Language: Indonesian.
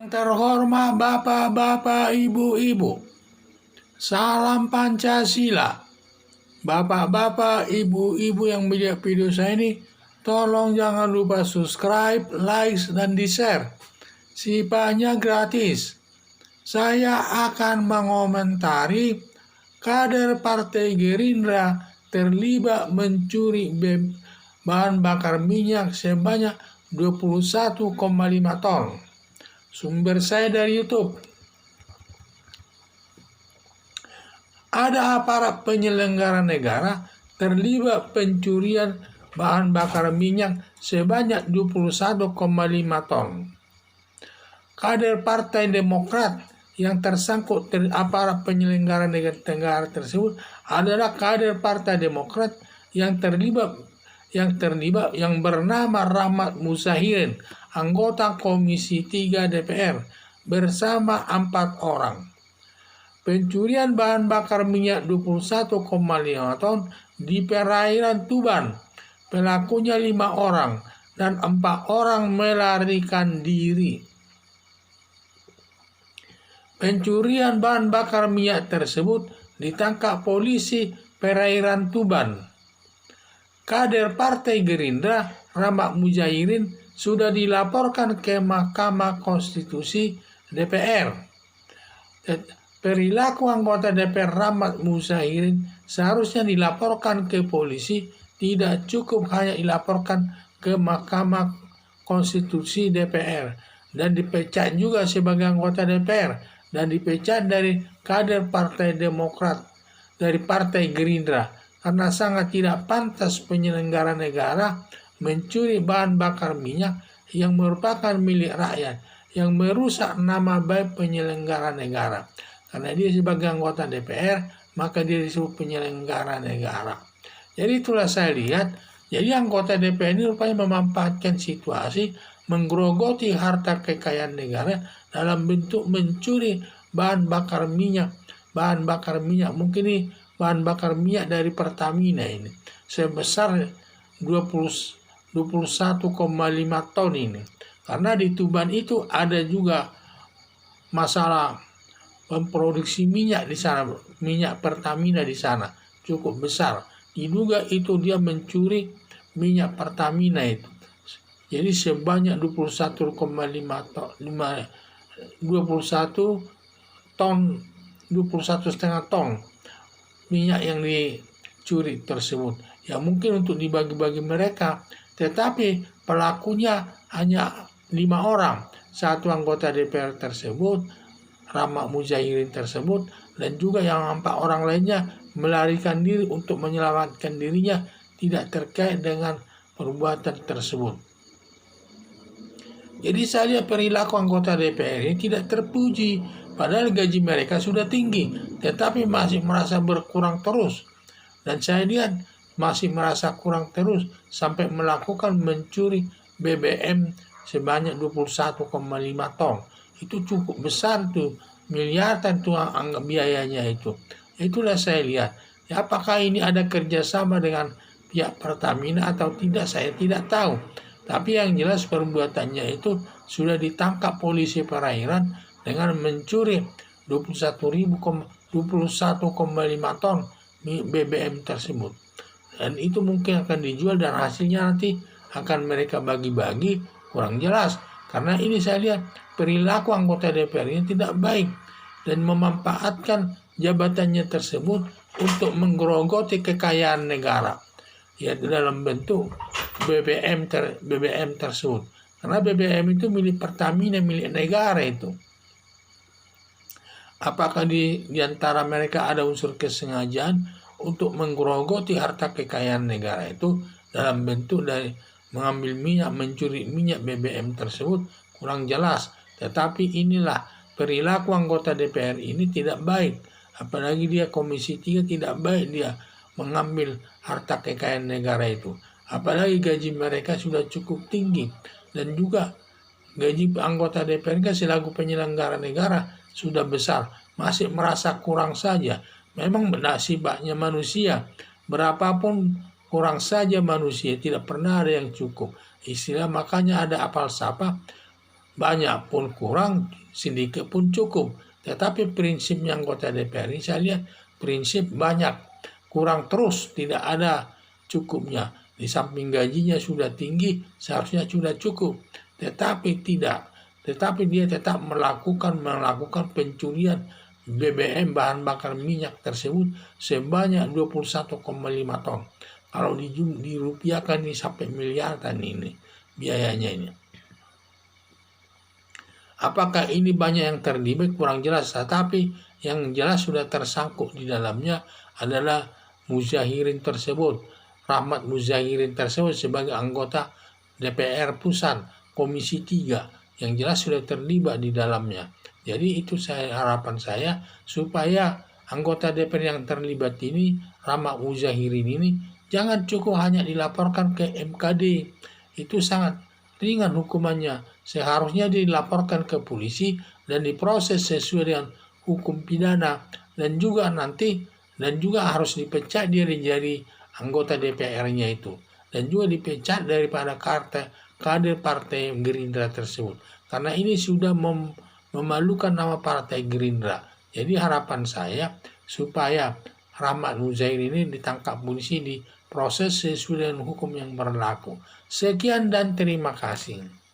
Terhormat Bapak-Bapak, Ibu-Ibu, salam Pancasila. Bapak-bapak, Ibu-Ibu yang melihat video saya ini, tolong jangan lupa subscribe, like, dan di-share. Sifatnya gratis. Saya akan mengomentari kader Partai Gerindra terlibat mencuri bahan bakar minyak sebanyak 21,5 ton. Sumber saya dari YouTube. Ada aparat penyelenggara negara terlibat pencurian bahan bakar minyak sebanyak 21,5 ton. Kader Partai Demokrat yang tersangkut aparat penyelenggara negara tersebut adalah kader Partai Demokrat yang bernama Rahmat Muzzahirin, anggota Komisi 3 DPR, bersama 4 orang. Pencurian bahan bakar minyak 21,5 ton di perairan Tuban. Pelakunya 5 orang dan 4 orang melarikan diri. Pencurian bahan bakar minyak tersebut ditangkap polisi perairan Tuban. Kader Partai Gerindra Rahmat Muzzahirin sudah dilaporkan ke Mahkamah Konstitusi DPR. Perilaku anggota DPR Rahmat Muzzahirin seharusnya dilaporkan ke polisi, tidak cukup hanya dilaporkan ke Mahkamah Konstitusi DPR dan dipecat juga sebagai anggota DPR dan dipecat dari kader Partai Demokrat dari Partai Gerindra karena sangat tidak pantas penyelenggara negara mencuri bahan bakar minyak yang merupakan milik rakyat, yang merusak nama baik penyelenggara negara. Karena dia sebagai anggota DPR, maka dia disebut penyelenggara negara. Jadi itulah saya lihat, jadi anggota DPR ini rupanya memanfaatkan situasi, menggerogoti harta kekayaan negara dalam bentuk mencuri bahan bakar minyak. Mungkin ini bahan bakar minyak dari Pertamina ini, sebesar 21,5 ton ini. Karena di Tuban itu ada juga masalah memproduksi minyak di sana, minyak Pertamina di sana cukup besar. Diduga itu dia mencuri minyak Pertamina itu. Jadi sebanyak 21,5 ton, 21,5 ton minyak yang dicuri tersebut. Ya mungkin untuk dibagi-bagi mereka, tetapi pelakunya hanya 5 orang. Satu anggota DPR tersebut, Rahmat Muzzahirin tersebut, dan juga yang 4 orang lainnya melarikan diri untuk menyelamatkan dirinya, tidak terkait dengan perbuatan tersebut. Jadi saya lihat perilaku anggota DPR ini tidak terpuji, padahal gaji mereka sudah tinggi, tetapi masih merasa berkurang terus. Dan saya lihat masih merasa kurang terus sampai melakukan mencuri BBM sebanyak 21,5 ton. Itu cukup besar tuh, miliaran tuh anggap biayanya itu. Itulah saya lihat. Ya, apakah ini ada kerjasama dengan pihak Pertamina atau tidak, saya tidak tahu. Tapi yang jelas perbuatannya itu sudah ditangkap polisi perairan dengan mencuri 21,5 ton BBM tersebut. Dan itu mungkin akan dijual dan hasilnya nanti akan mereka bagi-bagi, kurang jelas. Karena ini saya lihat perilaku anggota DPR ini tidak baik dan memanfaatkan jabatannya tersebut untuk menggerogoti kekayaan negara, ya dalam bentuk BBM tersebut. Karena BBM itu milik Pertamina, milik negara itu. Apakah di antara mereka ada unsur kesengajaan untuk menggerogoti harta kekayaan negara itu dalam bentuk dari mengambil minyak, mencuri minyak BBM tersebut, kurang jelas. Tetapi inilah perilaku anggota DPR ini tidak baik. Apalagi dia Komisi 3, tidak baik dia mengambil harta kekayaan negara itu. Apalagi gaji mereka sudah cukup tinggi. Dan juga gaji anggota DPR selaku penyelenggara negara sudah besar. Masih merasa kurang saja. Memang nasibnya manusia, berapapun kurang saja manusia, tidak pernah ada yang cukup. Istilah makanya ada apal sapa, banyak pun kurang, sedikit pun cukup. Tetapi prinsipnya anggota DPR ini saya lihat prinsip banyak, kurang terus, tidak ada cukupnya. Di samping gajinya sudah tinggi, seharusnya sudah cukup. Tetapi tidak. Tetapi dia tetap melakukan pencurian BBM bahan bakar minyak tersebut sebanyak 21,5 ton. Kalau dirupiahkan ini sampai miliaran ini biayanya ini. Apakah ini banyak yang terlibat kurang jelas, tetapi yang jelas sudah tersangkut di dalamnya adalah Muzahirin tersebut. Rahmat Muzahirin tersebut sebagai anggota DPR Pusat Komisi 3 yang jelas sudah terlibat di dalamnya. Jadi itu harapan saya supaya anggota DPR yang terlibat ini, Rahmat Muzahirin ini, jangan cukup hanya dilaporkan ke MKD. Itu sangat ringan hukumannya. Seharusnya dilaporkan ke polisi dan diproses sesuai dengan hukum pidana, dan juga harus dipecat dia dari anggota DPR-nya itu, dan juga dipecat daripada kader partai Gerindra tersebut, karena ini sudah memalukan nama partai Gerindra. Jadi harapan saya supaya Rahmat Muzair ini ditangkap polisi, diproses sesuai dengan hukum yang berlaku. Sekian dan terima kasih.